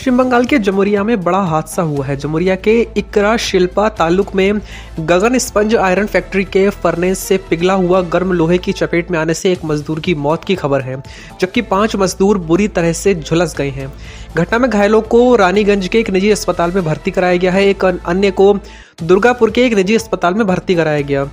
पश्चिम बंगाल के जमुरिया में बड़ा हादसा हुआ है। जमुरिया के इकरा शिल्पा तालुक में गगन स्पंज आयरन फैक्ट्री के फर्नेस से पिघला हुआ गर्म लोहे की चपेट में आने से एक मजदूर की मौत की खबर है, जबकि 5 मजदूर बुरी तरह से झुलस गए हैं। घटना में घायलों को रानीगंज के एक निजी अस्पताल में भर्ती कराया गया है। एक अन्य को दुर्गापुर के एक निजी अस्पताल में भर्ती कराया गया।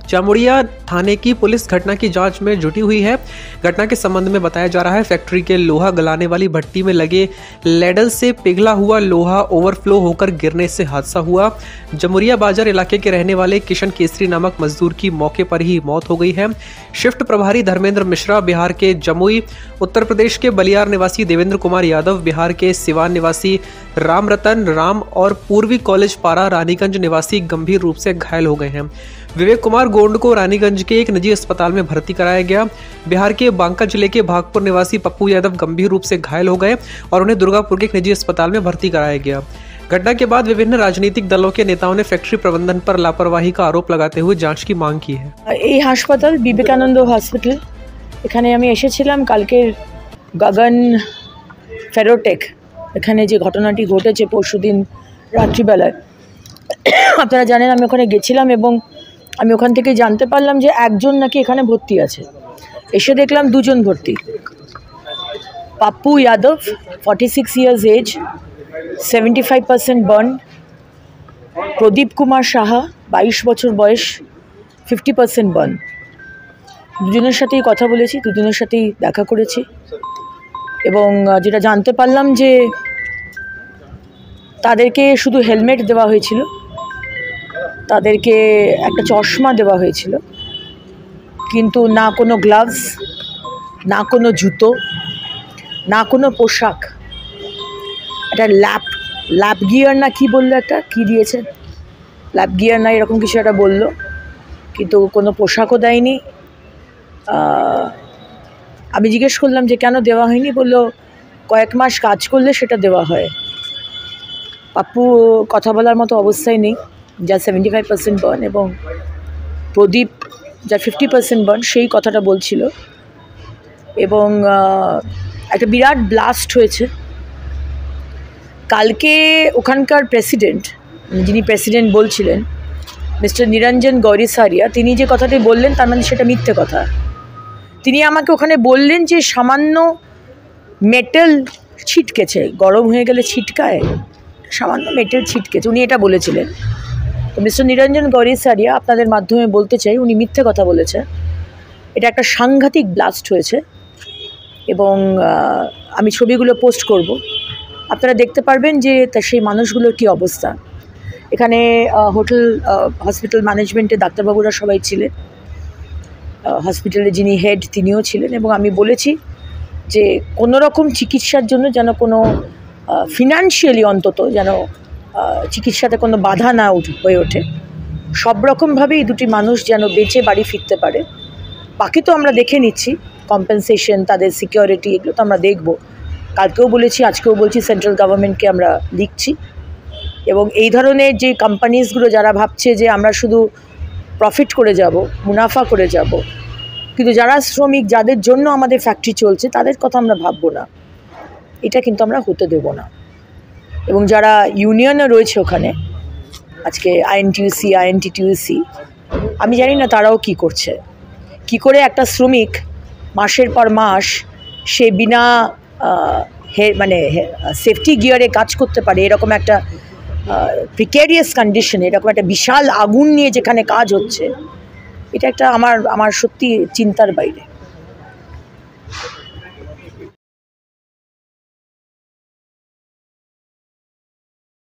जमुरिया थाने की पुलिस घटना की जांच में जुटी हुई है। घटना के संबंध में बताया जा रहा है, फैक्ट्री के लोहा गलाने वाली भट्टी में लगे लेडल से पिघला हुआ लोहा ओवरफ्लो होकर गिरने से हादसा हुआ। जमुरिया बाजार इलाके के रहने वाले किशन केसरी नामक मजदूर की मौके पर ही मौत हो गई है। शिफ्ट प्रभारी धर्मेंद्र मिश्रा बिहार के जमुई, उत्तर प्रदेश के बलियार निवासी देवेंद्र कुमार यादव, बिहार के सिवान निवासी राम रतन राम और पूर्वी कॉलेज पारा रानीगंज निवासी गंभीर रूप से घायल हो गए हैं। विवेक कुमार गोंड को रानीगंज के एक निजी अस्पताल में भर्ती कराया गया। बिहार के बांका जिले के भागपुर निवासी पप्पू यादव गंभीर रूप से घायल हो गए और उन्हें दुर्गापुर के एक निजी अस्पताल में भर्ती कराया गया। घटना के बाद विभिन्न राजनीतिक दलों के नेताओं ने फैक्ट्री प्रबंधन पर लापरवाही का आरोप लगाते हुए जांच की मांग की है। এই হাসপাতাল বিবেকানন্দ হসপিটাল, এখানে আমি এসেছিলাম কালকের গগন ফেরোটেক এখানে যে ঘটনাটি ঘটেছে পরশুদিন রাত্রিবেলায়, আপনারা জানেন আমি ওখানে গেছিলাম এবং আমি ওখান থেকে জানতে পারলাম যে একজন নাকি এখানে ভর্তি আছে। এসে দেখলাম দুজন ভর্তি। Pappu Yadav 46 years age, 75% burn. Pradeep Kumar Saha 22 বছর বয়স, 50% বার্ন। দুজনের সাথেই কথা বলেছি, দুজনের সাথেই দেখা করেছি এবং যেটা জানতে পারলাম যে তাদেরকে শুধু হেলমেট দেওয়া হয়েছিল, তাদেরকে একটা চশমা দেওয়া হয়েছিল, কিন্তু না কোনো গ্লাভস, না কোনো জুতো, না কোনো পোশাক। একটা ল্যাব গিয়ার না কি বললো, একটা কি দিয়েছে, ল্যাব গিয়ার না এরকম কিছু একটা বললো, কিন্তু কোনো পোশাকও দেয়নি। আমি জিজ্ঞেস করলাম যে কেন দেওয়া হয়নি, বললো কয়েক মাস কাজ করলে সেটা দেওয়া হয়। পাপ্পু কথা বলার মতো অবস্থায় নেই, যার 75% বার্ন, এবং প্রদীপ যার 50% বার্ন সেই কথাটা বলছিল। এবং একটা বিরাট ব্লাস্ট হয়েছে কালকে। ওখানকার প্রেসিডেন্ট, যিনি প্রেসিডেন্ট বলছিলেন, মিস্টার নিরঞ্জন গৌরিসারিয়া, তিনি যে কথাটি বললেন তার মানে সেটা মিথ্যে কথা। তিনি আমাকে ওখানে বললেন যে সামান্য মেটাল ছিটকেছে, গরম হয়ে গেলে ছিটকায়, সামান্য মেটাল ছিটকেছে, উনি এটা বলেছিলেন। তো মিস্টার নিরঞ্জন গৌরিসারিয়া, আপনাদের মাধ্যমে বলতে চাই, উনি মিথ্যে কথা বলেছে। এটা একটা সাংঘাতিক ব্লাস্ট হয়েছে এবং আমি ছবিগুলো পোস্ট করব, আপনারা দেখতে পারবেন যে সেই মানুষগুলোর কী অবস্থা। এখানে হসপিটাল ম্যানেজমেন্টে ডাক্তারবাবুরা সবাই ছিলেন, হসপিটালে যিনি হেড তিনিও ছিলেন, এবং আমি বলেছি যে কোনো রকম চিকিৎসার জন্য যেন কোনো ফিনান্সিয়ালি অন্তত যেন চিকিৎসাতে কোনো বাধা না হয়ে ওঠে। সব রকমভাবে এই দুটি মানুষ যেন বেঁচে বাড়ি ফিরতে পারে। বাকি তো আমরা দেখে নিচ্ছি, কম্পেনসেশন, তাদের সিকিউরিটি, এগুলো তো আমরা দেখব। কালকেও বলেছি, আজকেও বলছি, সেন্ট্রাল গভর্নমেন্টকে আমরা লিখছি। এবং এই ধরনের যে কোম্পানিজগুলো যারা ভাবছে যে আমরা শুধু প্রফিট করে যাব, মুনাফা করে যাব, কিন্তু যারা শ্রমিক, যাদের জন্য আমাদের ফ্যাক্টরি চলছে, তাদের কথা আমরা ভাববো না, এটা কিন্তু আমরা হতে দেব না। এবং যারা ইউনিয়নে রয়েছে ওখানে, আজকে আইএনটিইউসি, আইএনটিটিইউসি, আমি জানি না তারাও কি করছে, কি করে একটা শ্রমিক মাসের পর মাস সে বিনা সেফটি গিয়ারে কাজ করতে পারে। এরকম একটা প্রিকেরিয়াস কন্ডিশনে, এরকম একটা বিশাল আগুন নিয়ে যেখানে কাজ হচ্ছে, এটা একটা আমার সত্যি চিন্তার বাইরে।